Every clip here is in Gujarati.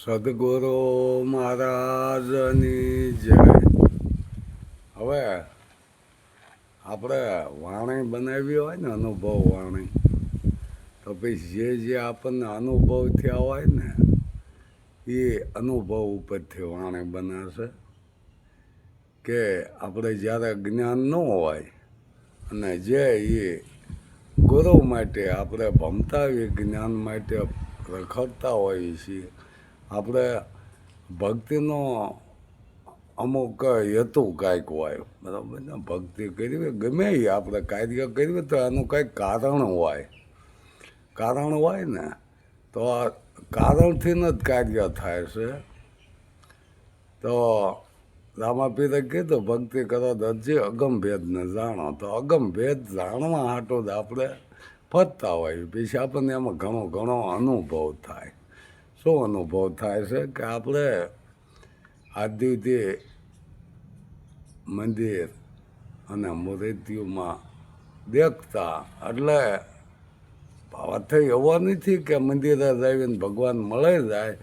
સદગુરુ મહારાજની જય. હવે આપણે વાણી બનાવી હોય ને અનુભવ વાણી, તો પછી જે આપણને અનુભવ થયા હોય ને એ અનુભવ ઉપરથી વાણી બનાવશે. કે આપણે જ્યારે જ્ઞાન ન હોય અને જે એ ગુરુ માટે આપણે ભમતા જ્ઞાન માટે રખડતા હોઈએ છીએ. આપણે ભક્તિનો અમુક હેતુ કાંઈક હોય, બરાબર ને? ભક્તિ કરવી ગમે એ આપણે કાર્ય કરવી તો એનું કાંઈક કારણ હોય. કારણ હોય ને તો આ કારણથી જ કાર્ય થાય છે. તો રામાપીરે કીધું ભક્તિ કરો દરજી અગમ ભેદને જાણો. તો અગમ ભેદ જાણવા હાટું જ આપણે ફરતા હોય. પછી આપણને એમાં ઘણો અનુભવ થાય. શું અનુભવ થાય છે? કે આપણે આદિથી મંદિર અને મૂર્તિઓમાં દેખતા, એટલે વાત એવો નથી કે મંદિરે જઈને ભગવાન મળે જાય,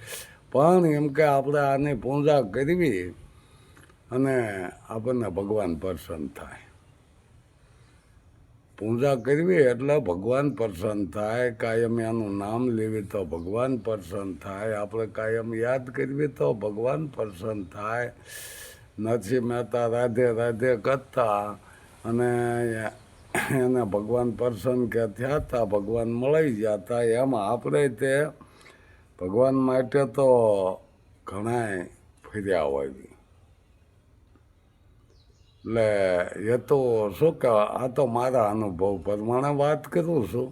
પણ એમ કે આપણે આની પૂજા કરવી અને આપણને ભગવાન પ્રસન્ન થાય. પૂજા કરવી એટલે ભગવાન પ્રસન્ન થાય. કાયમ એનું નામ લેવી તો ભગવાન પ્રસન્ન થાય. આપણે કાયમ યાદ કરવી તો ભગવાન પ્રસન્ન થાય. નરસિંહ મહેતા રાધે રાધે કરતા અને એને ભગવાન પ્રસન્ન કે થયા હતા, ભગવાન મળી ગયા હતા. એમાં આપણે તે ભગવાન માટે તો ઘણાય ફર્યા હોય. એટલે એ તો શું કે આ તો મારા અનુભવ પ્રમાણે વાત કરું છું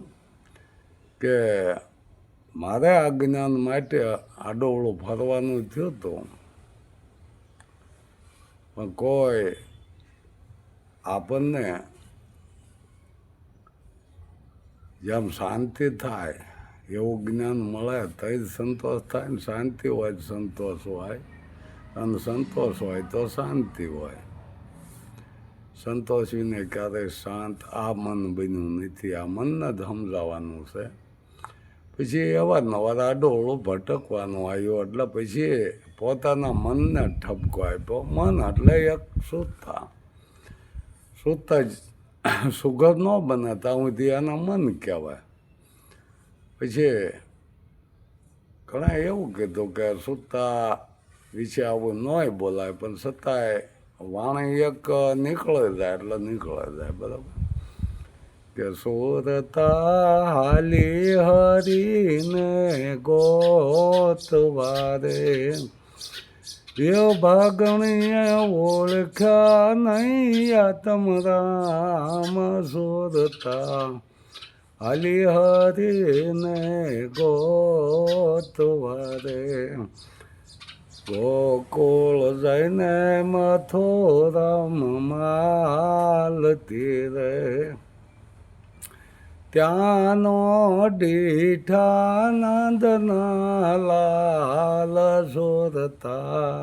કે મારે આ જ્ઞાન માટે આડોવળું ફરવાનું થયું હતું. પણ કોઈ આપણને જેમ શાંતિ થાય એવું જ્ઞાન મળે તો જ સંતોષ થાય ને. શાંતિ હોય તો સંતોષ હોય, અને સંતોષ હોય તો શાંતિ હોય. સંતોષીને ક્યારેય શાંત આ મન બન્યું નથી. આ મનને જ સમજાવવાનું છે. પછી અવારનવાર આડોળું ભટકવાનું આવ્યું એટલે પછી પોતાના મનને ઠપકો આપ્યો. મન એટલે એક શુદ્ધતા. શુદ્ધતા જ સુગર ન બને ત્યાં સુધી એના મન કહેવાય. પછી ઘણા એવું કીધું કે શુદ્ધતા વિશે આવું નોય બોલાય, પણ છતાંય વાણી એક નીકળે જાય એટલે નીકળે જાય, બરાબર? કે સુરતા હાલી હરીને ગોતવારે, એ ભાગણીએ ઓળખ્યા નહીં આત્મ રામ. સુરતા હાલી હરીને ગોતવારે, ગોકુળ જઈને મથુરામ માલતી રે, ત્યાંનો ડીઠા નંદના લાલ. સુરતા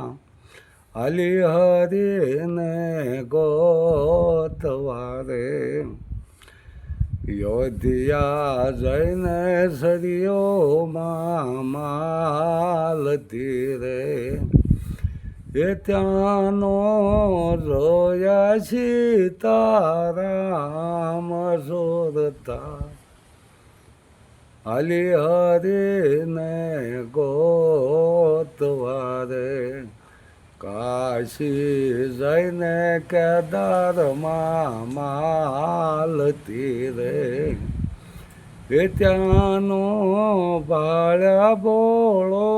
હાલી હરીને ગોતવારે, યોધિયા જઈને સરિયોમાં માલતી રે, એ ત્યાંનો જોયા સીતારામ. સુરતા હાલી હરીને ગોતવારે, કાશી જઈને કેદારમાં માલતી રે, એ ત્યાંનો ભાળ્યા બોળો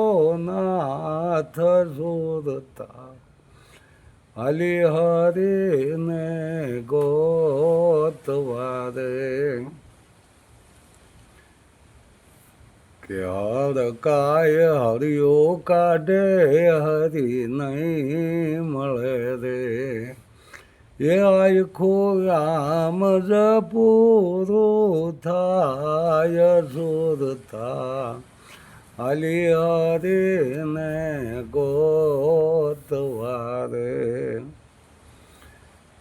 નાથ. સુરતા હાલી હરીને ગોતવારે, કે હડકાય હરિયો કાઢે હરી નહીં મળે રે, એ આખું આમ જ પૂરું થાય. સુરતા હાલી હરીને ગોતવારે,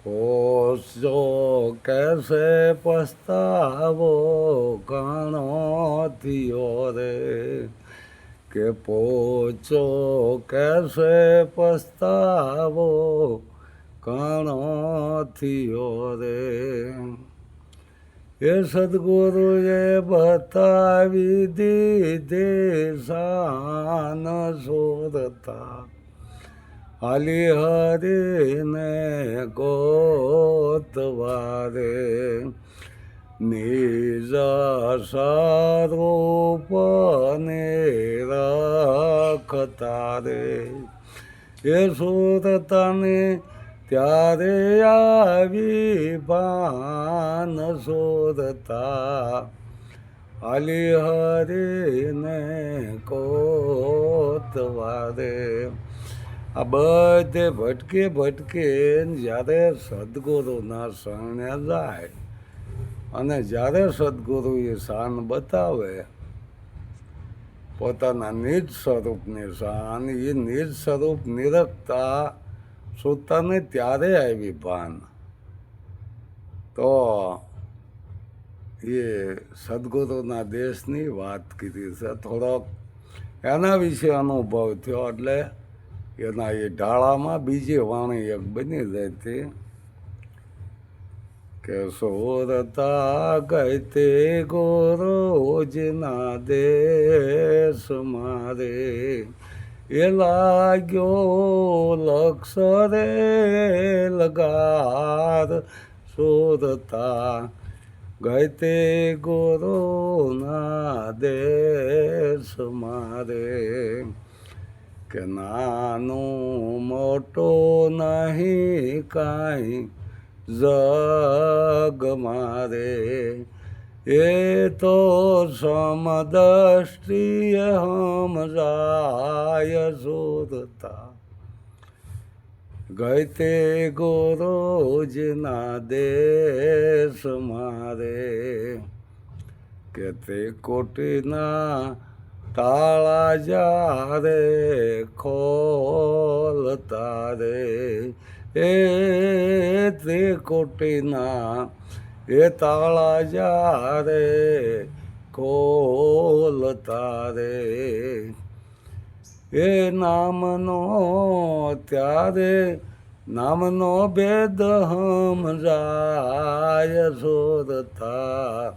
પોષો કેસે પસ્તાવો ઘણો થયો રે, કે પોચો કેસે પસ્તાવો ઘણો થયો રે. એ સદગુરુએ બતાવી દીધી શાન શોધતા હાલી હરીને ગોતવા રે. નિજ સ્વરૂપને રખતા રે. એ સુરતાને ત્યારે આવી ભાન શોધતા હાલી હરીને કોતવા રે. આ બધે ભટકે ભટકે જ્યારે સદગુરુના શરણે જાય અને જ્યારે સદગુરુ એ શાન બતાવે પોતાના નિજ સ્વરૂપની શાન, એ નિજ સ્વરૂપ નિરખતા સુતાને ત્યારે આવી ભાન. તો એ સદગુરુના દેશની વાત કીધી છે. થોડોક એના વિશે અનુભવ થયો એટલે એના એ ઢાળામાં બીજી વાણી એક બની જતી કે સોરતા ગઈ તે ગુરુજીના દેશ મારે. એ લાગ્યો લક્ષ રે લગાર સોરતા ગઈ તે ગુરુના દેશ મારે. કે નાનું મોટું નહીં કાંઈ જગ મારે. એ તો સમદષ્ટિએ સમજાય શોધતા ગઈ તે ગુરુજીના દેશ મારે. કે તે કોટીના તાળા જ્યારે ખોલતા રે. એ ત્રિકોટીના એ તાળા જ્યારે ખોલતા રે. એ નામનો ત્યારે નામનો ભેદ સમજાય શોધતા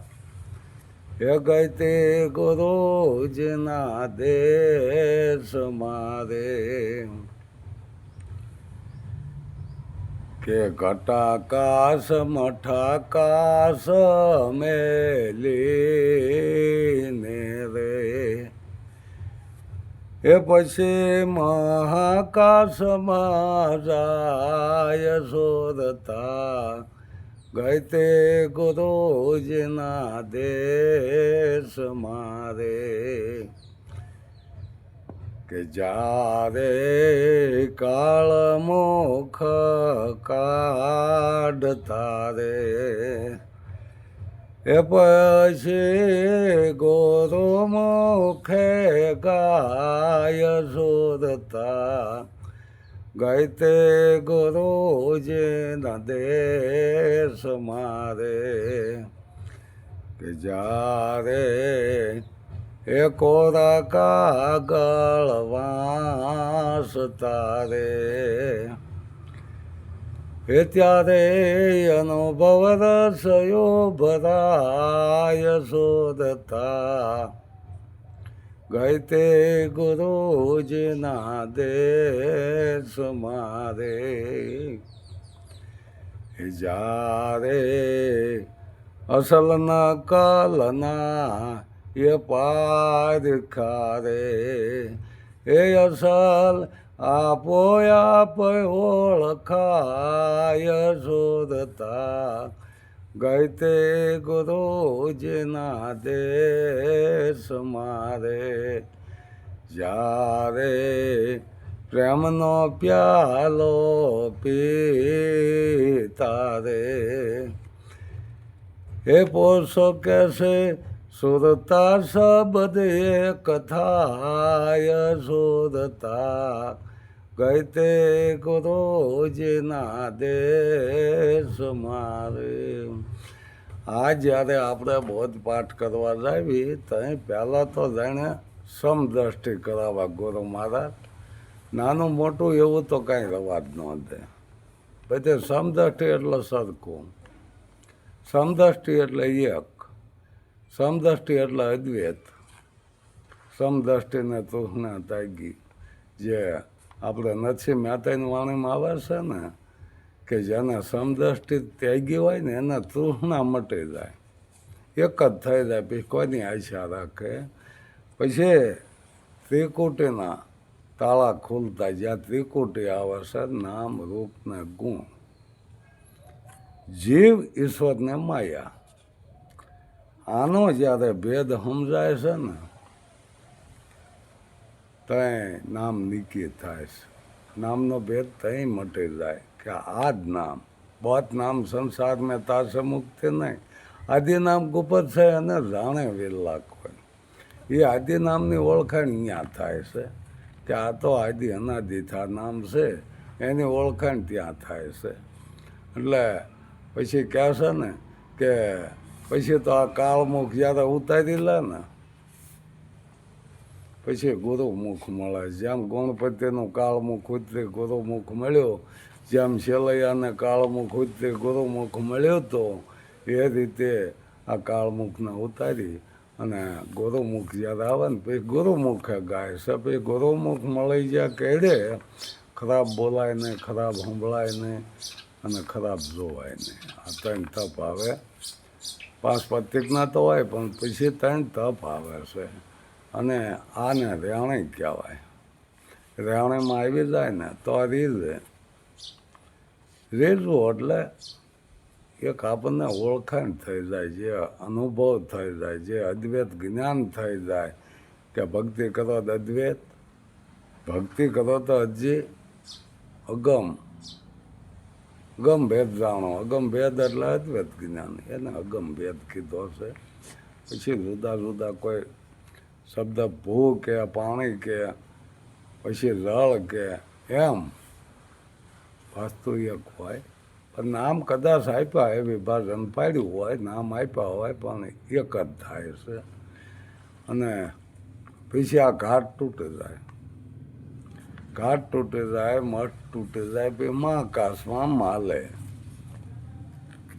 એ ગઈ તે ગુરુજીના દેશ મારે. કે ઘટાકાશ મઠાકાશ મેલીને રે. એ પછી મહાકાશમાં જાય શોધતા ગઈ તે ગુરુજીના દેશ મારે. કે જ્યારે કાળ મુખ કાઢતા રે. એ પછી ગુરુ મુખે ગાય શોધતા ગઈ તે ગુરુજીના દેશ મારે. કે જ્યારે એ કોરા કાગળ વાંસતા રે. એ ત્યારે અનુભવ રસયો ભરાય શોધતા ગઈ તે ગુરુજીના દેશ મારે. જ્યારે અસલના કાલના એ પારખા રે. એ અસલ આપો આપ ઓળખાય શોધતા ગઈ તે ગુરુજીના દેશ મારે. જ્યારે પ્રેમનો પ્યાલો પીતા રે. એ પોષો કેસે સુરતા શબ્દ એક થાય શોધતા ગઈ તે ગુરુજીના દેશ મારે. આ જ્યારે આપણે બોધ પાઠ કરવા જાવી ત્યાં પહેલાં તો જાણે સમદ્રષ્ટિ કરાવવા ગુરુ મહારાજ. નાનું મોટું એવું તો કાંઈ રવાજ ન દે. બધે સમદ્રષ્ટિ એટલે સરખું, સમદ્રષ્ટિ એટલે એક, સમદ્રષ્ટિ એટલે અદ્વૈત, સમદ્રષ્ટિને તૃષ્ણા ત્યાગી. જે આપણે નરસિંહ મહેતાની વાણીમાં આવે છે ને કે જેને સમદ્રષ્ટિ ત્યાગી હોય ને એને તૃષ્ણા મટી જાય, એક જ થઈ જાય, પછી કોઈની આશા રાખે. પછી ત્રિકુટીના તાળા ખુલતા, જ્યાં ત્રિકુટી આવે છે, નામ રૂપ ને ગુણ, જીવ ઈશ્વરને માયા. આનો જ્યારે ભેદ સમજાય છે ને તય નામ નિકી થાય છે. નામનો ભેદ તય મટી જાય કે આ જ નામ, બહુત નામ સંસાર મેં તાસે મુક્તિ નહીં. આદિ નામ ગુપત છે અને જાણે વિરલા કોઈ. એ આદિ નામની ઓળખાણ અહીંયા થાય છે કે આ તો આદિ અનાદિથા નામ છે, એની ઓળખાણ ત્યાં થાય છે. એટલે પછી કહે છે ને કે પછી તો આ કાળમુખ જ્યારે ઉતારી લે ને પછી ગુરુમુખ મળે. જેમ ગણપતિનું કાળમુખ ઉતરી ગુરુમુખ મળ્યો, જેમ શેલૈયાને કાળમુખ ઉતરી ગુરુમુખ મળ્યો, તો એ રીતે આ કાળમુખને ઉતારી અને ગુરુમુખ જ્યારે આવે ને પછી ગુરુમુખે ગાય છે. પછી ગુરુમુખ મળી જ્યાં કેડે ખરાબ બોલાય નહીં, ખરાબ સંભળાય નહીં અને ખરાબ જોવાય નહીં. આ ત્રણ તપ આવે. 5 પ્રતિજ્ઞા તો હોય પણ પછી 3 તપ આવે છે. અને આને રેવણી કહેવાય. રેવણીમાં આવી જાય ને તો રીઝે. રીઝવું એટલે એક આપણને ઓળખાણ થઈ જાય, જે અનુભવ થઈ જાય, જે અદ્વૈત જ્ઞાન થઈ જાય કે ભક્તિ કરો તો અદ્વૈત, ભક્તિ કરો તો હજી અગમ, અગમ ભેદ જાણો. અગમ ભેદ એટલે અદ્વૈત જ્ઞાન, એને અગમ ભેદ કીધો છે. પછી જુદા જુદા કોઈ શબ્દ ભૂ કે પાણી કે પછી જળ કે એમ વાસ્તુ એક હોય, પણ નામ કદાચ આપ્યા એ વિભાજન પાડ્યું હોય, નામ આપ્યા હોય પણ એક જ થાય છે. અને પછી આ ઘાટ તૂટી જાય, ઘાટ તૂટી જાય, મઠ તૂટી જાય, પછી મહાકાશમાં માલે.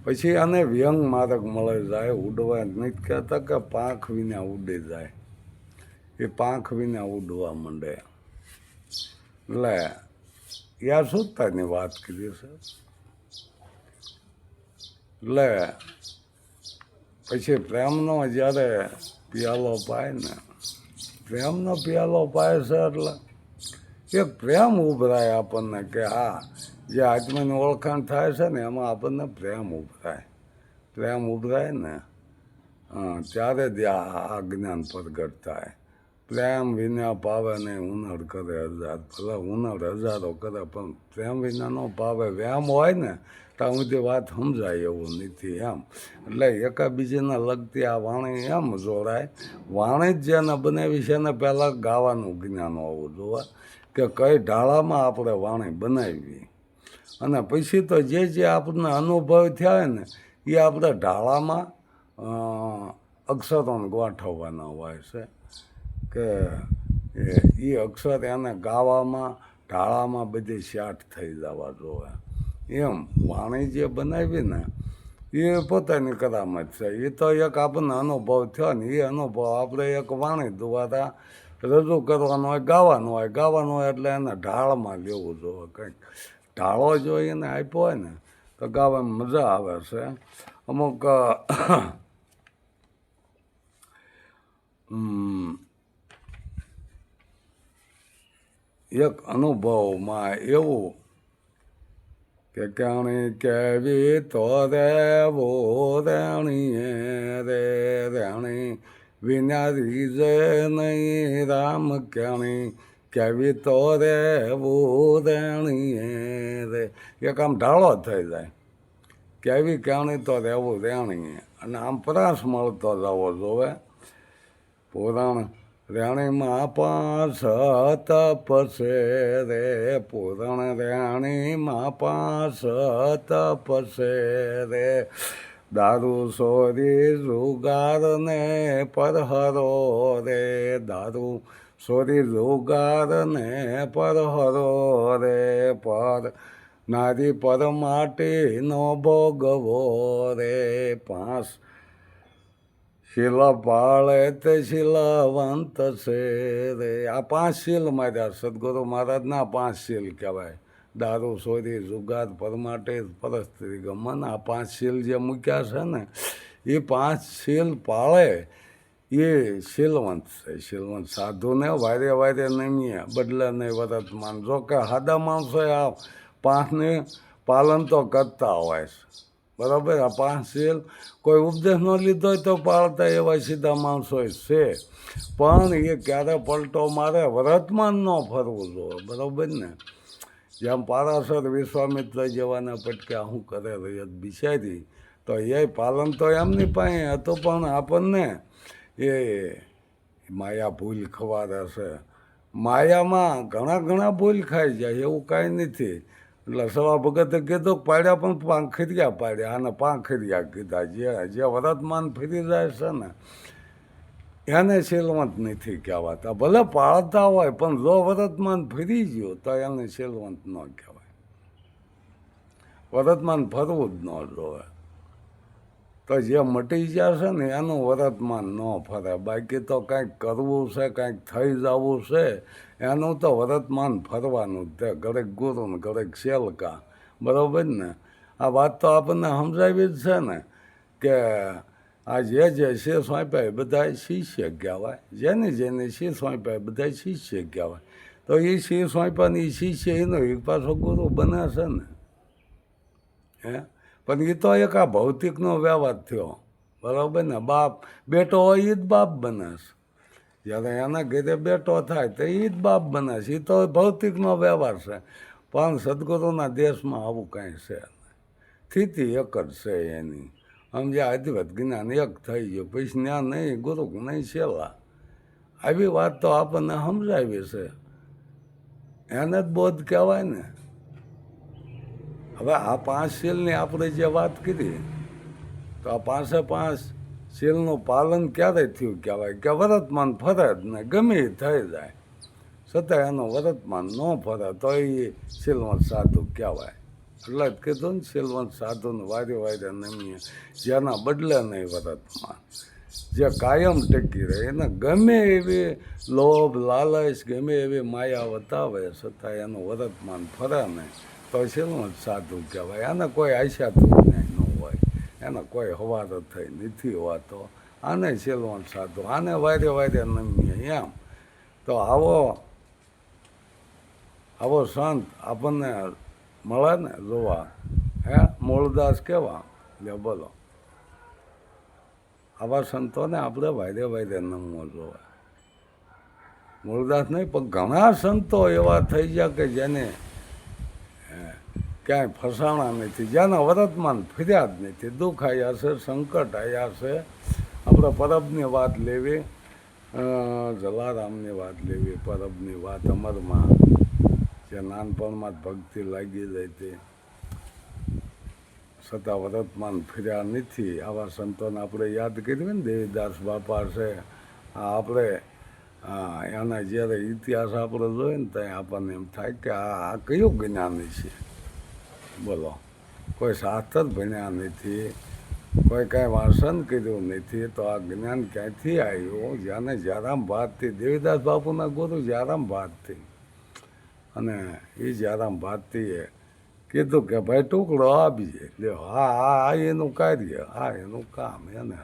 પછી આને વ્યંગ માર્ગ મળી જાય. ઉડવા નથી કહેતા કે પાંખ વિના ઉડી જાય, એ પાંખ વિના ઉડવા માંડે. એટલે યા સુતાની વાત કરી છે. એટલે પછી પ્રેમનો જ્યારે પિયાલો પાય ને, પ્રેમનો પિયાલો પાય છે એટલે એક પ્રેમ ઉભરાય આપણને કે હા જે આત્માની ઓળખાણ થાય છે ને એમાં આપણને પ્રેમ ઉભરાય. પ્રેમ ઉભરાય ને ત્યારે જ આ જ્ઞાન પ્રગટ થાય. પ્રેમ વિના પાવે નહીં ઉનળ કરે હજાર. ભલે ઉનળ હજારો કરે પણ પ્રેમ વિના ન પાવે. વ્યામ હોય ને ત્યાં સુધી વાત સમજાય એવું નથી એમ. એટલે એકાબીજીને લગતી આ વાણી એમ જોડાય. વાણી જ જેને બનાવી છે એને પહેલાં ગાવાનું જ્ઞાન હોવું જોઈએ કે કઈ ઢાળામાં આપણે વાણી બનાવી, અને પછી તો જે આપણને અનુભવ થયા ને એ આપણે ઢાળામાં અક્ષરોને ગોઠવવાના હોય છે કે એ અક્ષર એને ગાવામાં ઢાળામાં બધી શાટ થઈ જવા જોવે. એમ વાણી જે બનાવી ને એ પોતાની કરામત છે. એ તો એક આપણને અનુભવ થયો ને એ અનુભવ આપણે એક વાણી દ્વારા રજૂ કરવાનો હોય, ગાવાનું હોય. ગાવાનું હોય એટલે એને ઢાળમાં લેવું જોઈએ. કંઈક ઢાળો જો એને આપ્યો હોય ને તો ગાવામાં મજા આવે છે. અમુક એક અનુભવમાં એવું કે ક્યાણી કેવી તો રેવો રેણીએ રે રેણી વિના રીજે નહીં રામ ક્યાણી કેવી તો રેવું રેણીએ રે. એક આમ ઢાળો થઈ જાય, કેવી ક્યાણી તો રહેવું રેણીએ, અને આમ પ્રાસ મળતો જવો જોવે. પુરાણ રેણીમાં પાંચ તપસે રે, પુરાણ રેણીમાં પાંચ તપસે રે, દારૂ સોરી જુગાર ને પરહરો રે, દારૂ સોરી જુગાર ને પરહરો રે, પર નારી પર માટીનો ભોગવો રે, પાંચ શીલ પાળે તે શીલવંત છે રે. આ પાંચ શીલ માર્યા સદગુરુ મહારાજના પાંચ શીલ કહેવાય. દારૂ સોરી જુગાર પરમાટે પરસ્ત્રી ગમન, આ પાંચ શીલ જે મૂક્યા છે ને એ પાંચ શીલ પાળે એ શીલવંત છે. શીલવંત સાધુને વારે વારે નમીએ બદલે નહીં વર્તમાન. જો કે સાદા માણસો આ પાંચને પાલન તો કરતા હોય છે બરાબર. આ પાંચ શીલ કોઈ ઉપદેશ ન લીધો હોય તો પાળતા એવા સીધા માણસો છે, પણ એ ક્યારે પલટો મારે વર્તમાન ન ફરવું જોઈએ બરાબર ને. જેમ પારાસર વિશ્વામિત્ર જેવાના પટક્યા શું કરે રૈયત બિચારી, તો એ પાલન તો એમની પાસે હતું, પણ આપણને એ માયા ભૂલ ખવારે છે. માયામાં ઘણા ઘણા ભૂલ ખાઈ જાય એવું કાંઈ નથી. એટલે સવા ભગતે કીધું પાડ્યા પણ પાંખરિયા પાડ્યા, અને પાંખરિયા કીધા. જે વર્તમાન ફરી જાય છે ને એને શીલવંત નથી કહેવાતા. ભલે પાળતા હોય પણ જો વર્તમાન ફરી ગયું તો એને શીલવંત ન કહેવાય. વર્તમાન ફરવું જ ન જોવે. તો જે મટી જશે ને એનું વર્તમાન ન ફરે. બાકી તો કાંઈક કરવું છે, કાંઈક થઈ જવું છે, એનું તો વર્તમાન ફરવાનું જ તે. ઘરેક ગુરુ ને ઘરેક શેલકા બરાબર ને. આ વાત તો આપણને સમજાવી જ છે ને કે આ જે શી સોંપાય બધા શિષ્ય કહેવાય. જેને શી સોંપાય બધા શિષ્ય કહેવાય. તો એ શી સોંપાને એ શિષ્ય એનો એક પાછો ગુરુ બને છે ને. હે પણ એ તો એક આ ભૌતિકનો વ્યવહાર થયો બરાબર ને. બાપ બેટો હોય એ જ બાપ બને છે. જ્યારે એના ઘરે બેટો થાય તો એ જ બાપ બને છે. એ તો ભૌતિકનો વ્યવહાર છે. પણ સદગુરુના દેશમાં આવું કાંઈ છે. સ્થિતિ એક જ છે એની. સમજ્યા, અદ્વૈત જ્ઞાન એક થઈ ગયું. પછી જ્ઞાન નહીં ગુરુ નહીં છેલ્લા. આવી વાત તો આપણને સમજાવી છે. એને જ બોધ કહેવાય ને. હવે આ પાંચ શીલની આપણે જે વાત કરી, તો આ પાંચે પાંચ શીલનું પાલન ક્યારે થયું કહેવાય કે વર્તમાન ફરે જ ને ગમે એ થઈ જાય છતાં એનું વર્તમાન ન ફરે તો એ શીલવંત સાધુ કહેવાય. એટલે જ કીધું ને શીલવંત સાધુને વારે વારે નમીએ, જેના બદલે નહીં વર્તમાન, જે કાયમ ટકી રહે. એને ગમે એવી લોભ લાલચ ગમે એવી માયા વતાવે છતાં એનું વર્તમાન ફરે નહીં તો શીલવંત સાધુ કહેવાય. એને કોઈ આશા નહીં ન હોય, એને કોઈ હવાદ થઈ નથી હોતો, આને શીલવંત સાધુ, આને વારે વારે નમીએ એમ. તો આવો સંત આપણને મળે ને જોવા. હે મૂળદાસ કેવા લે બોલો. આવા સંતોને આપણે વારે વારે નમવો જોવા. મૂળદાસ નહીં પણ ઘણા સંતો એવા થઈ ગયા કે જેને ક્યાંય ફસાણા નથી, જેના વર્તમાન ફર્યા જ નથી. દુઃખ આવ્યા છે, સંકટ આવ્યા છે. આપણે પરબની વાત લેવી, જલારામની વાત લેવી, પરબની વાત અમરમાં જે નાનપણમાં જ ભક્તિ લાગી જાય તે છતાં વર્તમાન ફર્યા નથી. આવા સંતોને આપણે યાદ કરીએ ને. દેવીદાસ બાપા છે, આપણે એના જ્યારે ઇતિહાસ આપણે જોઈએ ને ત્યાં આપણને એમ થાય કે આ કયું જ્ઞાની છે બોલો. કોઈ શાસ્ત્ર ભણ્યા નથી, કોઈ કાંઈ વાંચન કર્યું નથી, તો આ જ્ઞાન ક્યાંથી આવ્યું? જ્યાંને જ્યારામ ભારતી, દેવીદાસ બાપુના ગુરુ જ્યારામ ભારતી, અને એ જ્યારામ ભારતીએ કીધું કે ભાઈ ટુકડો આપીએ. લ્યો હા એનું કાર્ય, આ એનું કામ. એને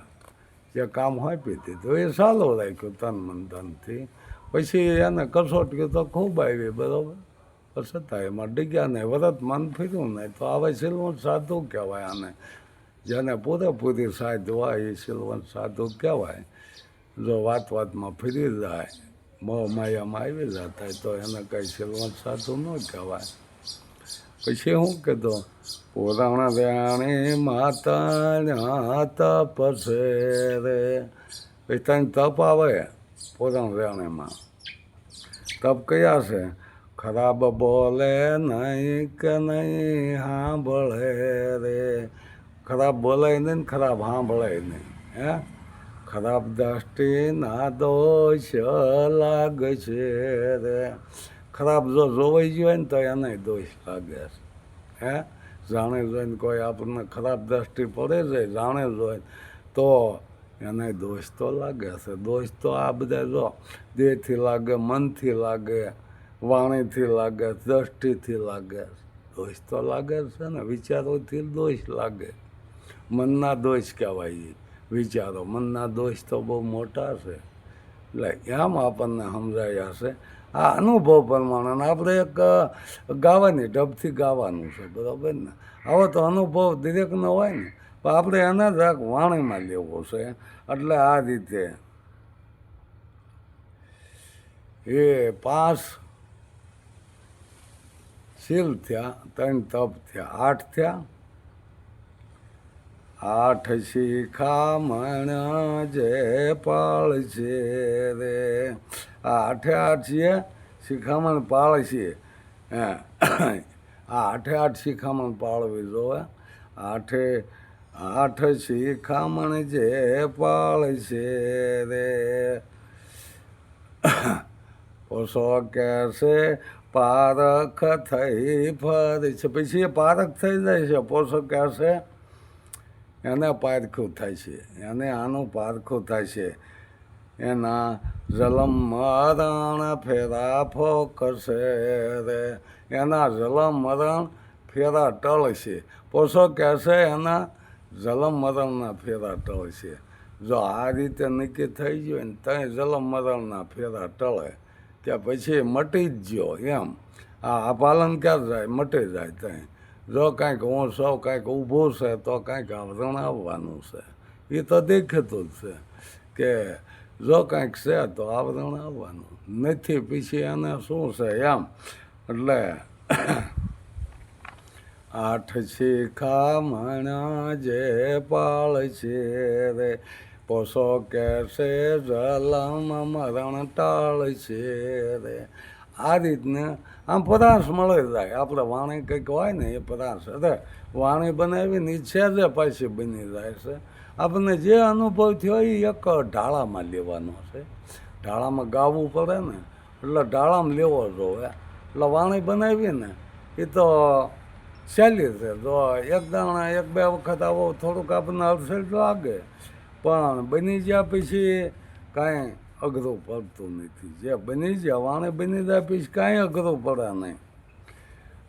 જે કામ આપી દીધું એ સારું રાખ્યું તન મન ધનથી. પછી એને કસોટી તો ખૂબ આવી બરાબર, છતાં એમાં ડીગ્યા નહીં, વર્તમાન ફર્યું નહીં. તો આવા શીલવંત સાધુ કહેવાય. આને જેને પૂરેપૂરી સાધ હોય એ શીલવંત સાધુ કહેવાય. જો વાતમાં ફરી જાય, મોહ માયામાં આવી જતા તો એને કંઈ શીલવંત સાધુ ન કહેવાય. પછી શું કીધું? પુરાણ રાણી માતા તપ છે રે. પછી ત્યાં તપ આવે પુરાણ રાણીમાં. તપ કયા છે? ખરાબ બોલે નહીં કે નહીં સાંભળે રે, ખરાબ બોલાય નહીં ને ખરાબ સાંભળાય નહીં. હે ખરાબ દ્રષ્ટિના દોષ લાગશે રે. ખરાબ જો જોવાઈ ગયો હોય ને તો એને દોષ લાગે છે. હે જાણે જોઈને કોઈ આપણને ખરાબ દ્રષ્ટિ પડે છે, જાણે જોઈને તો એને દોષ તો લાગે છે. દોષ તો આ બધા જો દેહથી લાગે, મનથી લાગે, વાણીથી લાગે, દ્રષ્ટિથી લાગે. દોષ તો લાગે છે ને, વિચારોથી દોષ લાગે. મનના દોષ કહેવાય. વિચારો મનના દોષ તો બહુ મોટા છે. એટલે એમ આપણને સમજાયા છે આ અનુભવ પ્રમાણે. આપણે એક ગાવાની ઢબથી ગાવાનું છે, બરાબર ને. આવો તો અનુભવ દરેકનો હોય ને, પણ આપણે એને જ એક વાણીમાં લેવો છે. એટલે આ રીતે એ 5 શીલ થયા, 3 તપ થયા, 8 થયા. 8 શિખામણ જે પાળશે રે. આ 8 છીએ શિખામણ પાળશે. આ 8 શિખામણ પાળવી જોવે. 8 શિખામણ જે પાળશે રે. ઓછો કહેશે પારખ થઈ ફરે છે. પછી એ પારખ થઈ જાય છે. પોષો કહેશે એને પારખું થાય છે, એને આનું પારખું થાય છે. એના જલમ મરણ ફેરા ફોકશે રે. એના જલમ મરણ ફેરા ટળશે. પોષો કહેશે એના જલમ મરણના ફેરા ટળશે. જો આ રીતે નક્કી થઈ ગયો ને ત્યાં જલમ મરણના ફેરા ટળે ત્યાં પછી મટી જ ગયો એમ. આ પાલન ક્યાં જાય? મટી જાય ત્યાં. જો કાંઈક હું સૌ કાંઈક ઊભું છે તો કાંઈક આવરણ આવવાનું છે. એ તો દેખાતું જ છે કે જો કાંઈક છે તો આવરણ આવવાનું નથી. પછી એને શું છે એમ. એટલે 8 શિખામણ જે પાળશે રે. પોષો કહેશે જલમ મરણ ટાળશે રે. આ રીતને આમ પદાર્થ મળી જાય. આપણે વાણી કંઈક હોય ને એ પદાર્થ. અરે વાણી બનાવીને ઈચ્છે જ પાછી બની જાય છે. આપણને જે અનુભવ થયો એ એક ઢાળામાં લેવાનો છે. ઢાળામાં ગાવું પડે ને, એટલે ઢાળામાં લેવો જોઈએ. એટલે વાણી બનાવી ને એ તો સહેલી છે. જો એક દાણા 1-2 વખત આવો થોડુંક આપણને અડસેલ લાગે, પણ બની ગયા પછી કાંઈ અઘરું પડતું નથી. જે બની જાય વાણી બની જાય પછી કાંઈ અઘરું પડે નહીં.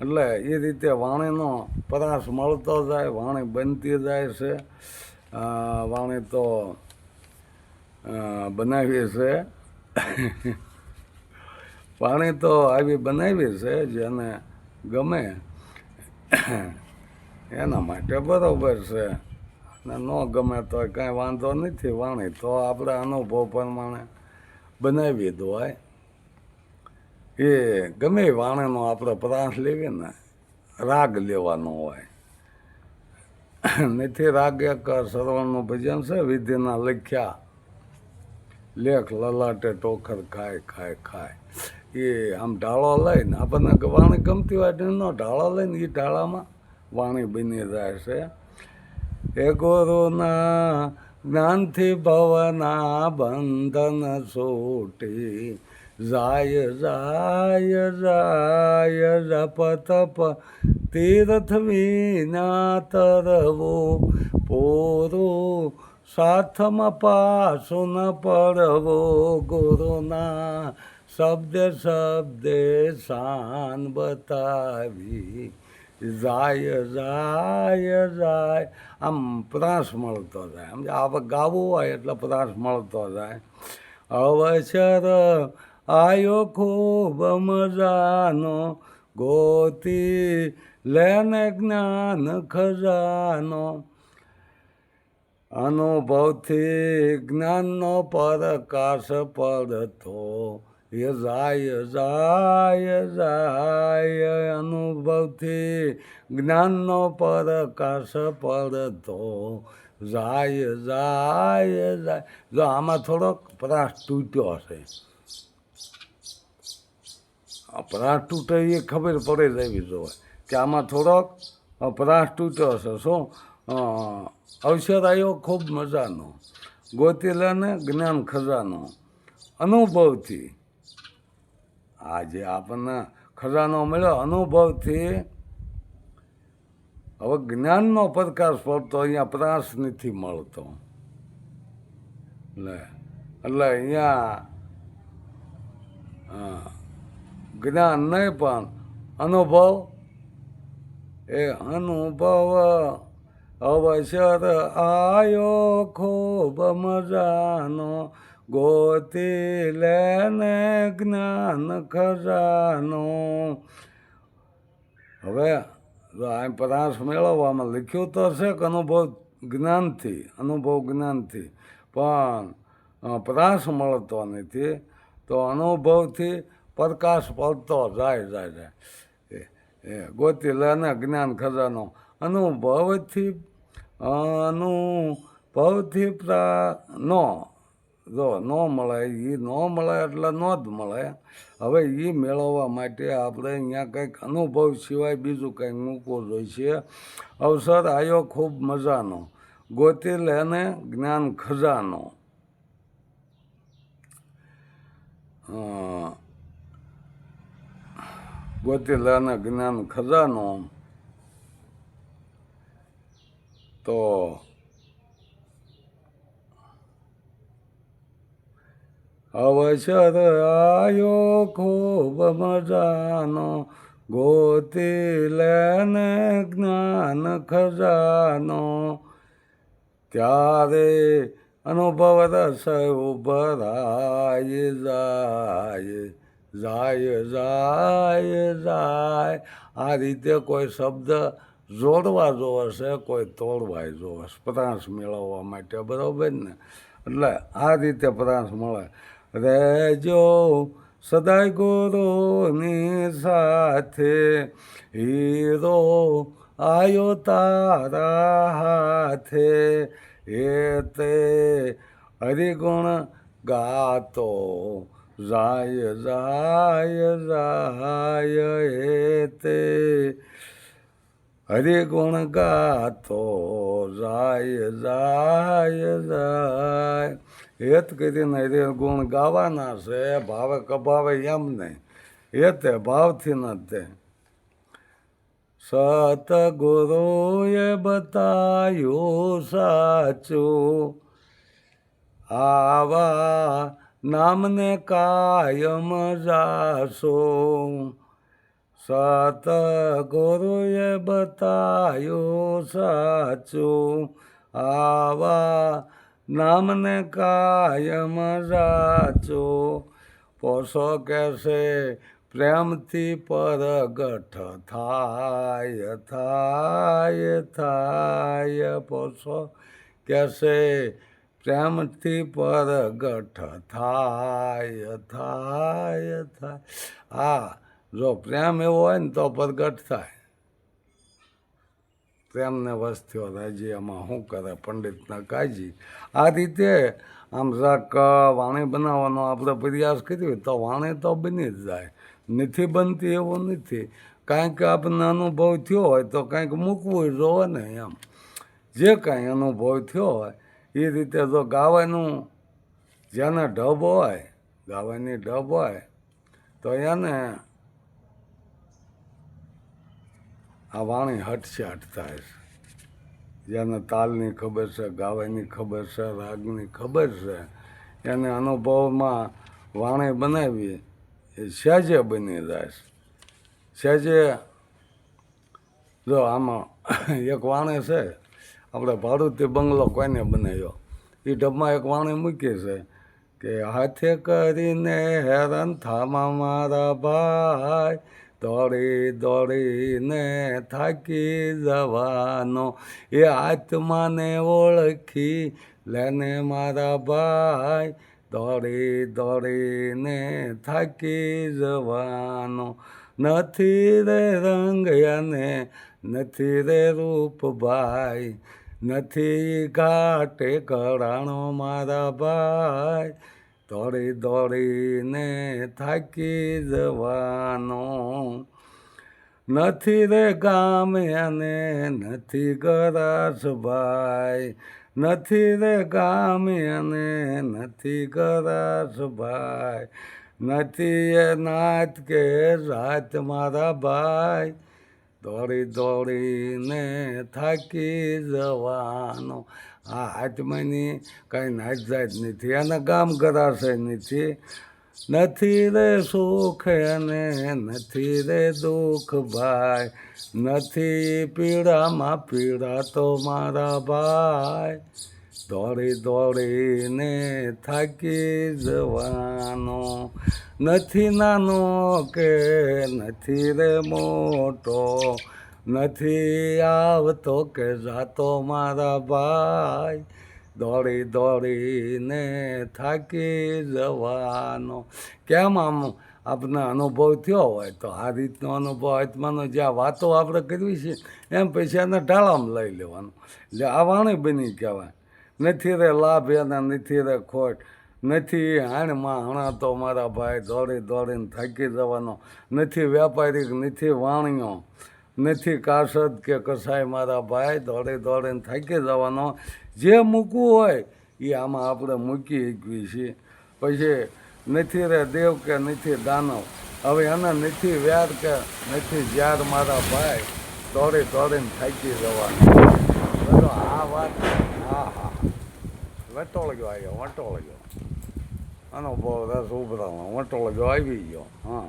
એટલે એ રીતે વાણીનો પરાશ મળતો જાય, વાણી બનતી જાય છે. વાણી તો બનાવી છે. વાણી તો આવી બનાવી છે જેને ગમે એના માટે બરાબર છે. ને ન ગમે તો કાંઈ વાંધો નથી. વાણી તો આપણે અનુભવ પ્રમાણે બનાવી દોય. એ ગમે વાણીનો આપણે પરાશ લેવી ને, રાગ લેવાનો હોય. નથી રાગ એક શ્રવણનું ભજન છે, વિધિના લખ્યા લેખ લલાટે ટોખર ખાય ખાય ખાય. એ આમ ઢાળો લઈને આપણને વાણી ગમતી હોય એનો ઢાળો લઈને એ ઢાળામાં વાણી બની જાય છે. એ ગુરુના જ્ઞાનથી ભવના બંધન છૂટી જાય જાય જાય. જપ તપ તીર્થ વિના તરવું પૂરું, સાથમાં પાછું ન પડવું. ગુરુના શબ્દે શબ્દે શાન બતાવી જાય જાય જાય. આમ પ્રાસ મળતો જાય. આમ આપણે ગાવું હોય એટલે પ્રાસ મળતો જાય. અવસર આયો ખૂબ મજાનો, ગોતી લેને જ્ઞાન ખજાનો. અનુભવથી જ્ઞાનનો પ્રકાશ પડતો એ જાય જાય જાય. અનુભવથી જ્ઞાનનો પ્રકાશ પડતો જાય જાય જાય. જો આમાં થોડોક પરાશ તૂટ્યો હશે, પરાશ તૂટે એ ખબર પડી જવી જોઈએ કે આમાં થોડોક પરાશ તૂટ્યો હશે. શું અવસર આવ્યો ખૂબ મજાનો, ગોતી લે ને જ્ઞાન ખજાનો અનુભવથી. આ જે આપણને ખજાનો મળ્યો અનુભવથી, હવે જ્ઞાનનો પ્રકાશ પડતો અહીંયા પ્રાસ નથી મળતો. એટલે અહીંયા જ્ઞાન નહીં પણ અનુભવ. એ અનુભવ અવસર આયો ખૂબ મજાનો, ગોતી લેને જ્ઞાન ખજાનો. હવે જો આ પ્રાસ મેળવવામાં લખ્યું તો છે કે અનુભવ જ્ઞાનથી, પણ પ્રાસ મળતો નથી. તો અનુભવથી પ્રકાશ પડતો જાય. ગોતી લેને જ્ઞાન ખજાનો અનુભવથી ન મળે. એ ન મળે એટલે ન જ મળે. હવે એ મેળવવા માટે આપણે અહીંયા કંઈક અનુભવ સિવાય બીજું કંઈક મૂકવું જોઈશે. અવસર આવ્યો ખૂબ મજાનો, ગોતી લેને જ્ઞાન ખજાનો. ગોતી લેને જ્ઞાન ખજાનો. તો અવસર આયો ખૂબ મજાનો, ગોતી લેને જ્ઞાન ખજાનો. ત્યારે અનુભવ રસ ઉભરાય જાય. આ રીતે કોઈ શબ્દ જોડવા જોવશે, કોઈ તોડવા જોવશે પ્રાસ મેળવવા માટે, બરાબર ને? એટલે આ રીતે પ્રાસ મળે. રેજો સદાય ગુરુની સાથે, હીરો આયો તારા હાથે. એ તે હરિગુણ ગાતો જાય. એ તે હરિગુણ ગાતો જાય. હેત કરીને હરિગુણ ગાવાના છે, ભાવે કભાવે એમ નહીં. એ તે ભાવથી ન તે. સતગુરુએ બતાયું સાચું, આવા નામને કાયમ જાશો. સતગુરુએ બતાયું સાચું, આવા નામને કાયમ જાચો. પોસો કહેશે પ્રેમથી પરગઠ થાય. પોસો કહેશે પ્રેમથી પરગઠ થાય. હા, જો પ્રેમ એવો હોય ને તો પ્રગટ થાય. પ્રેમને વસ્ત્યો રાજી, એમાં શું કરે પંડિતના કાજી. આ રીતે આમ રાક વાણી બનાવવાનો આપણે પ્રયાસ કર્યો તો વાણી તો બની જ જાય. નથી બનતી એવું નથી. કાંઈક આપણને અનુભવ થયો હોય તો કાંઈક મૂકવું જોવે ને. એમ જે કાંઈ અનુભવ થયો હોય એ રીતે જો ગાવાનું જેને ઢબ હોય, ગાવાની ઢબ હોય તો એને આ વાણી હટશે થાય છે. જેને તાલની ખબર છે, ગાવાની ખબર છે, રાગની ખબર છે, એને અનુભવમાં વાણી બનાવી એ સહેજે બની જાય છે. સહેજે જો આમાં એક વાણી છે, આપણે ભાડુતી બંગલો કોઈને બનાવ્યો, એ ઢબમાં એક વાણી મૂકી છે કે હાથે કરીને હેરાન થામા મારા ભાઈ, દોડીને થાકી જવાનો. એ આત્માને ઓળખી લેને મારા ભાઈ, દોડીને થાકી જવાનો. નથી રે રંગ અને નથી રે રૂપ ભાઈ, નથી ઘાટે કરાણો મારા ભાઈ, દોડીને થાકી જવાનો. નથી રે ગામ અને નથી ગરાસ ભાઈ, નથી રે ગામ અને નથી ગરાસ ભાઈ, નથી એ નાત કે રાત મારા ભાઈ, દોડી દોડીને થાકી જવાનો. આ હાથમાંની કાંઈ નાત જાત નથી, એના ગામ ગરાશે નથી. નથી રે સુખ અને નથી રે દુઃખ ભાઈ, નથી પીડામાં પીડા તો મારા ભાઈ, દોડી દોડીને થાકી જવાનો. નથી નાનો કે નથી રે મોટો, નથી આવતો કે જાતો મારા ભાઈ, દોડી દોડીને થાકી જવાનો. કેમ આમ આપણને અનુભવ થયો હોય તો આ રીતનો અનુભવ આત્માનો જ્યાં વાતો આપણે કરવી છે એમ પછી એને ઢાળામાં લઈ લેવાનું. એટલે આ વાણી બની કહેવાય. નથી રે લાભ એના નથી રે ખોટ, નથી હાણમાં હણાતો મારા ભાઈ, દોડી દોડીને થાકી જવાનો. નથી વેપારી નથી વાણીઓ, નથી કાસદ કે કસાય મારા ભાઈ, દોડી દોડીને થાકી જવાનો. જે મૂકવું હોય એ આમાં આપણે મૂકી શકીએ છીએ. પછી નથી રે દેવ કે નથી દાનવ, હવે એના નથી વ્યાર કે નથી જ્યાર મારા ભાઈ, દોડી દોડીને થાકી જવાનું. બધો આ વાત હા હા વટોળ ગયો આવ્યો, વટોળ ગયો અનુભવ રસ ઉભરાનો વટોળ ગયો આવી ગયો. હા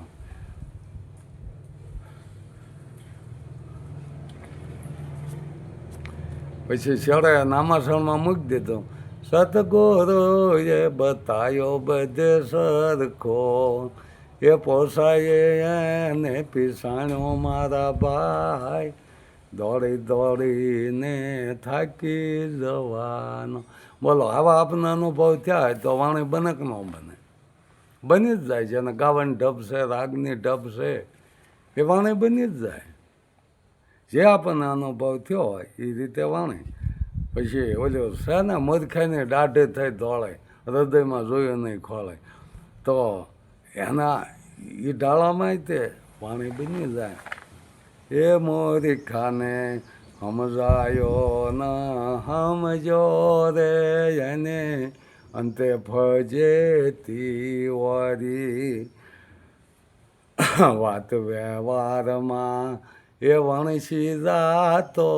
પછી છેડે નામાસણમાં મૂકી દીધું. સતગુરુએ બતાયો બધે સરખો, એ પોસાય એને પીસાણ્યો મારા ભાઈ, દોડી દોડીને થાકી જવાનો. બોલો આવા આપના અનુભવ થયા તો વાણી બને કે ન બને? બની જ જાય છે. અને ગાવાની ઢબ છે, રાગની ઢબ છે, એ વાણી બની જ જાય. જે આપણને અનુભવ થયો હોય એ રીતે વાણી. પછી ઓલું છે ને મૂર્ખાઈને દાઢે થઈ દોડે, હૃદયમાં જોયું નહીં ખોળે, તો એના એ ડાળામાં તે વાણી બની જાય. એ મૂર્ખાને સમજાયો ન સમજો રે એને, અંતે ફજેતી વરી, વાત વ્યવહારમાં એ વણસી જાતો,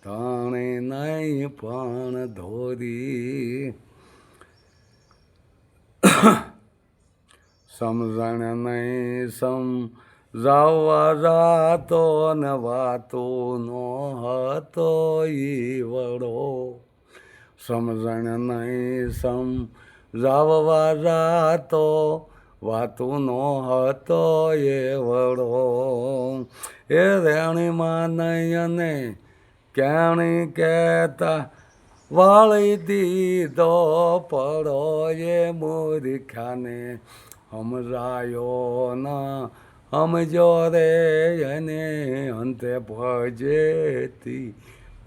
તણે નહીં પણ ધોરી. સમજણ નહીં સમજાવવા જાતો ને વાતો નો હતો ઈ વડો. સમજણ નહીં સમજાવવા જાતો, વાતુનો હતો એ વડો. એ રેણીમાં નહીં અને કેણી કહેતા, વાળી દીધો પડો એ મૂર્ખાને, સમજાયો ના સમજો રે એને, અંતે ભજેતી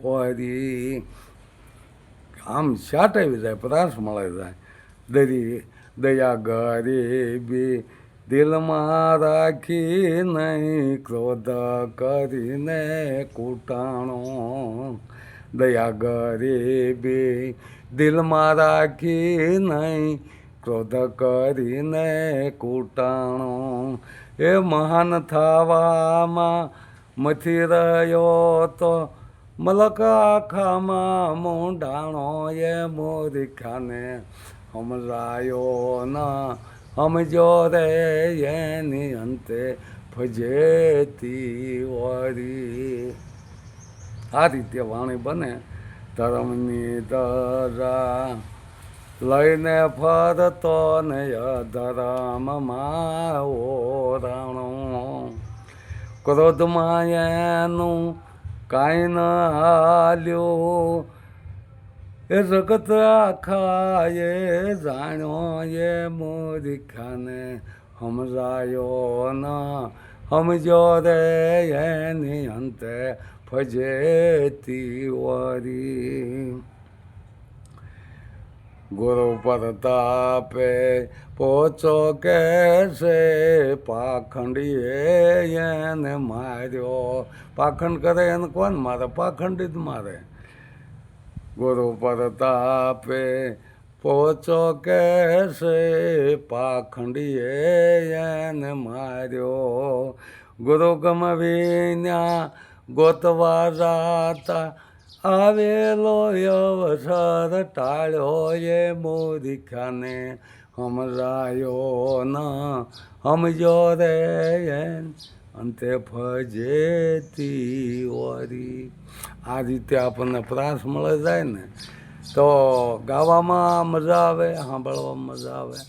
ઓરી. આમ છાટાવી જાય, પ્રાસ મળે જાય. દયા ગરીબી દિલમાં રાખી નહીં, ક્રોધ કરીને કૂટાણો. દયા ગરીબી દિલમાં રાખી નહીં, ક્રોધ કરીને કૂટાણો. એ મહાન થવામાં મથી રહ્યો તો, મલક આખામાં મૂંઢાણો. એ મૂર્ખાને સમજાયો ના સમજો રે એની, અંતે ફજેતી વરી. આ રીતે વાણી બને. ધર્મની ધરા લઈને ફરતો ને અધર્મમાં ઓરાણો. ક્રોધમાં એનું કાંઈ ન હાલ્યું, એ જગત આખા એ જાણ્યો. એ મૂર્ખાને સમજાયો ના સમજો રે એની, અંતે ફજેતી વરી. ગુરુ પ્રતાપે પોચો કેસે પાખંડીએ એને માર્યો. પાખંડ કરે એને કોણ મારે? પાખંડી જ મારે. ગુરુ પ્રતાપે પોચો કેસે પાખંડીએ એને માર્યો. ગુરુ ગમવીન્યા ગોતવા જાતા આવેલો અવસર ટાળ્યો એ મૂર્ખાને સમજાયો ન સમજો રે અંતે ફજેતી ઓરી. આ રીતે આપણને પ્રાસ મળે જાય ને તો ગાવામાં મજા આવે, સાંભળવામાં મજા આવે.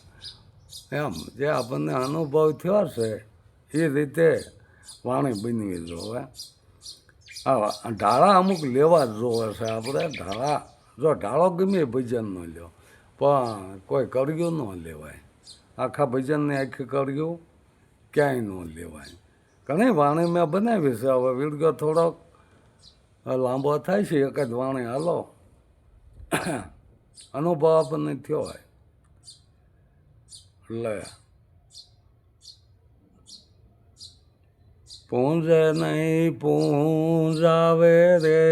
એમ જે આપણને અનુભવ થયો છે એ રીતે વાણી બનવી જોવે. હા, ઢાળા અમુક લેવા જ જોવે છે આપણે. ઢાળા જો ઢાળો ગમે ભજન ન લ્યો પણ કોઈ કર્યું ન લેવાય. આખા ભજનને આખી કર્યું ક્યાંય ન લેવાય. ઘણી વાણી મેં બનાવી છે. હવે વિડીયો થોડોક લાંબો થાય છે, એક જ વાણી હાલો અનુભવ આપણને થયો હોય એટલે પૂંજે નહીં પૂંજાવે રે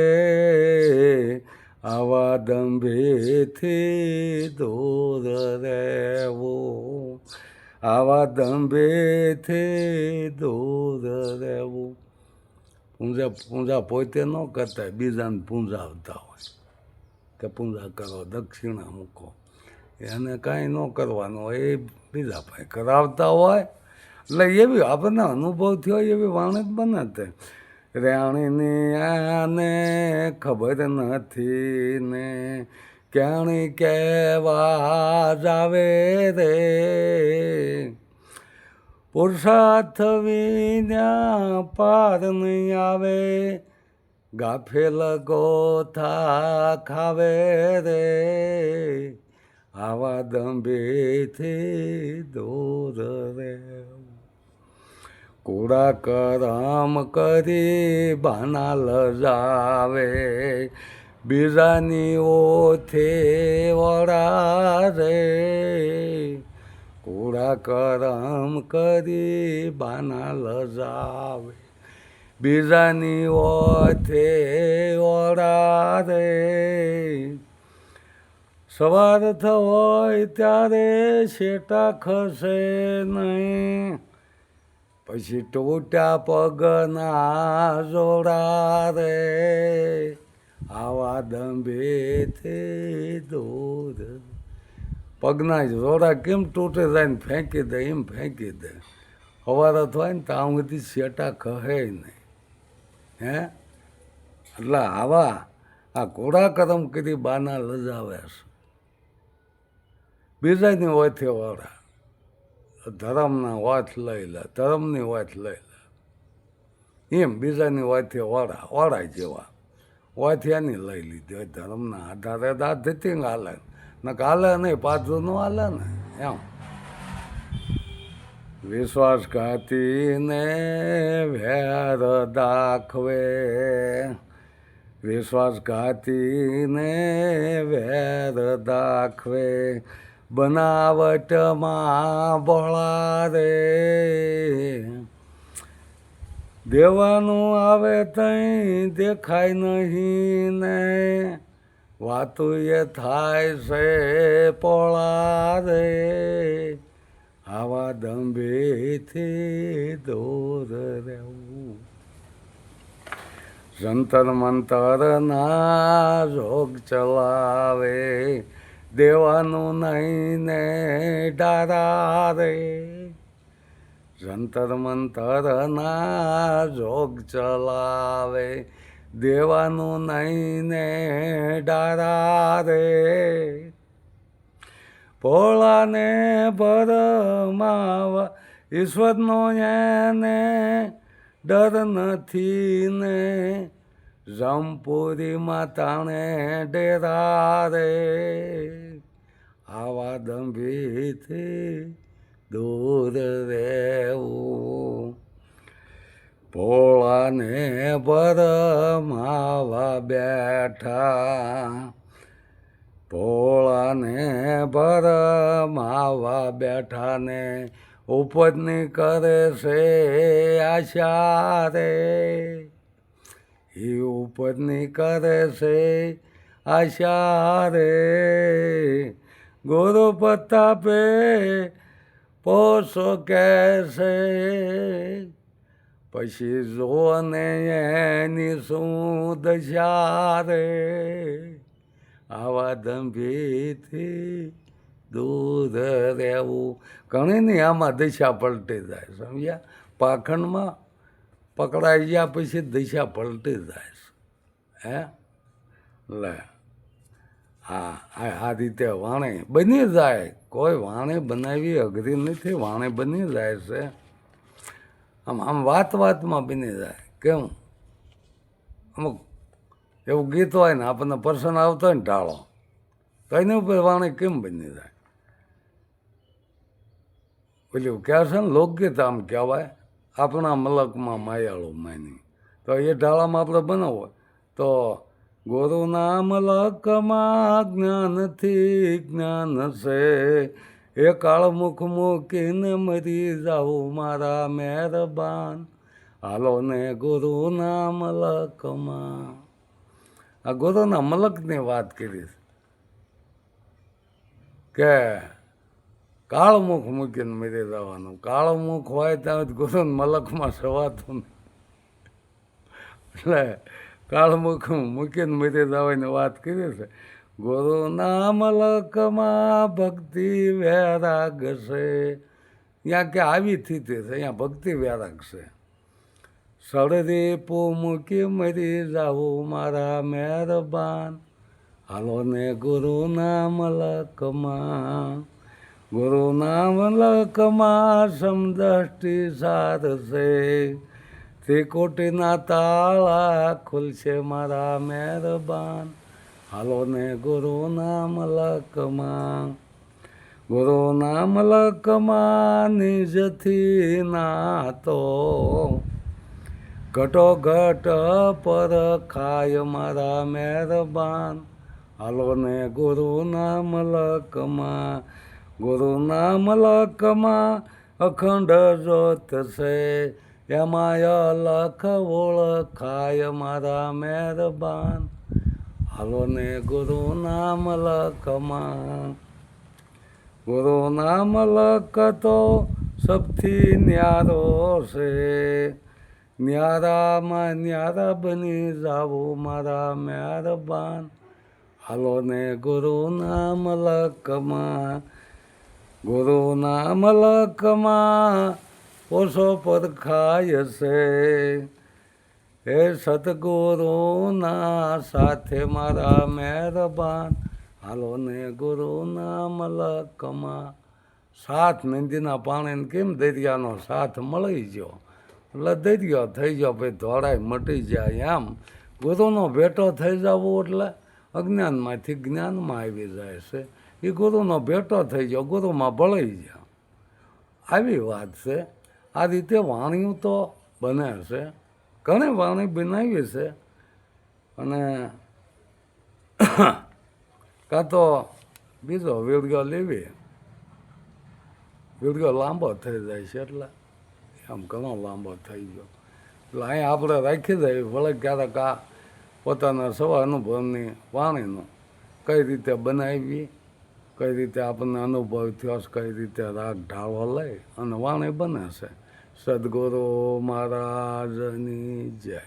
આવા દંભેથી દૂર રહેવું. આવા દંભેથી દૂર રહેવું. પૂંજા પોતે ન કરતા, બીજાને પૂંજાવતા હોય કે પૂંજા કરો, દક્ષિણા મૂકો. એને કાંઈ ન કરવાનું હોય, એ બીજા ભાઈ કરાવતા હોય. એટલે એવી આપણને અનુભવ થયો એવી વાણી જ બને તે. રાણીની આને ખબર નથી ને ક્યાણી કેવા જાવે રે પુરુષાર્થ વિના પાર નહીં આવે ગાફેલ ગોથા ખાવે રે આવા દંભેથી દૂર રહેવું. કુડા કરમ કરી બાના લજાવે બીજાની ઓથે વળા રે. કુડા કરમ કરી બાના લજાવે બીજાની ઓથે વળા રે. સવાર હોય ત્યારે શેટા ખસે નહીં પછી ટૂટ્યા પગના જોડા રે આવા દંભેથી દૂર. પગના જોડા કેમ તૂટે જાય ને ફેંકી દે એમ ફેંકી દે. સવારે થાય ને ત્યાં સુધી શેટા કહે નહીં. હે એટલે આવા આ ઘોડા કરમ કરી બાના લજાવે છે બીજાની ઓથે વાળા. ધર્મના વાથ લઈ લે, ધર્મની વાથ લઈ લે એમ બીજાની વાથે વાળા જેવા વાથ એની લઈ લીધી હોય. ધર્મના આધારે આ ધીતિંગ હાલે ને હાલે નહીં, પાછું ન હાલે ને એમ. વિશ્વાસઘાતીને વેર દાખવે વિશ્વાસઘાતીને વેર દાખવે બનાવટમાં ભોળા રે. દેવાનું આવે તઈ દેખાય નહીં ને વાતું એ થાય છે પોળા રે આવા દંભેથી દૂર રહેવું. જંતર મંતરના જોગ ચલાવે દેવાનું નહીં ને ડારા રે. જંતર મંતરના જોગ ચલાવે દેવાનું નહીં ને ડારા રે. ભોળાને ભરમાવા ઈશ્વરનો એને ડર નથી ને જમપુરીમાં તાણે ડેરા રે આવા દંભીથી દૂર રહેવું. ભોળાને ભરમાવા બેઠા ભોળા આને ભરમાવા બેઠા ને ઉપજની કરે છે આશા રે, એ ઉપજની કરે છે આશા રે, ગુરુ પ્રતાપે પોસો કે છે, પછી જોને એની શું દશા રે, આવા દંભીથી દૂર રહેવું. ઘણી નહીં આમાં દિશા પલટી જાય, સમજ્યા? પાખંડમાં પકડાઈ ગયા પછી દિશા પલટી જાય છે. લે હા, આ રીતે વાણી બની જાય. કોઈ વાણી બનાવી અઘરી નથી, વાણી બની જાય છે. આમ વાતમાં બની જાય. કેમ? અમુક એવું ગીત હોય ને, આપણને પર્સન આવતો હોય ને ટાળો, તો એની ઉપર વાણી કેમ બની જાય? પેલું કહે છે ને લોકગીત, આમ કહેવાય આપણા મલકમાં માયાળું માની, તો એ ઢાળામાં આપણે બનાવો તો ગુરુના મલકમાં જ્ઞાનથી જ્ઞાન છે, એ કાળમુખ મૂકીને મરી જાઉં મારા મહેરબાન, હાલો ને ગુરુના મલકમાં. આ ગુરુના મલકની વાત કરી કે કાળમુખ મૂકીને મરી જવાનું. કાળમુખ હોય ત્યાં ગુરુના મલકમાં સવાતું નહીં, એટલે કાળમુખ મૂકીને મરી જવાની વાત કરી છે. ગુરુના મલકમાં ભક્તિ વૈરાગ છે, ત્યાં કે આવી સ્થિતિ છે, અહીંયા ભક્તિ વૈરાગ છે. સળરી પો મૂકી મરી જાવું મારા મહેરબાન, હાલો ને ગુરુના મલકમાં. ગુરુના મલકમાં સમદ્રષ્ટિ સાર છે, ત્રિકોટીના તાળા ખુલશે મારા મહેરબાન, હાલો ને ગુરુના મલકમાં. ગુરુના મલકમાં નિજથી નાતો, ઘટો ઘટ પર ખાય મારા મહેરબાન, હાલો ને ગુરુના મલકમાં. ગુરુના મલકમાં અખંડ જ્યોત છે, એમાં અલખ ઓળખાય મારા મહેરબાન, હાલો ને ગુરુના મલકમાં. ગુરુના મલક તો સૌથી ન્યારો છે, ન્યારામાં ન્યારા બની જાવું મારા મહેરબાન, હાલો ને ગુરુના મલકમાં. ગુરુના મલકમાં ઓછો પરખાય છે, હે સતગુરુના સાથે મારા મહેરબાન, હાલો ને ગુરુના મલકમાં. સાથ નદીના પાણીને કેમ દરિયાનો સાથ મળી ગયો એટલે દરિયો થઈ ગયો, ભાઈ ધોળાઈ મટી જાય. આમ ગુરુનો ભેટો થઈ જવો એટલે અજ્ઞાનમાંથી જ્ઞાનમાં આવી જાય છે. એ ગુરુનો ભેટો થઈ ગયો, ગુરુમાં ભળાઈ ગયા, આવી વાત છે. આ રીતે વાણીઓ તો બને છે, ઘણી વાણી બનાવી છે. અને કાં તો બીજો વિડીયો લેવી, વિડીયો લાંબો થઈ જાય છે, એટલે આમ ઘણો લાંબો થઈ ગયો એટલે અહીં આપણે રાખી દઈએ. ભલે ક્યારેક આ પોતાના સવા અનુભવની વાણીનું કઈ રીતે બનાવી, કઈ રીતે આપણને અનુભવ થયો છે, કઈ રીતે રાગ ઢાળો લઈ અને વાણી બને છે. સદગુરુ મહારાજની જય.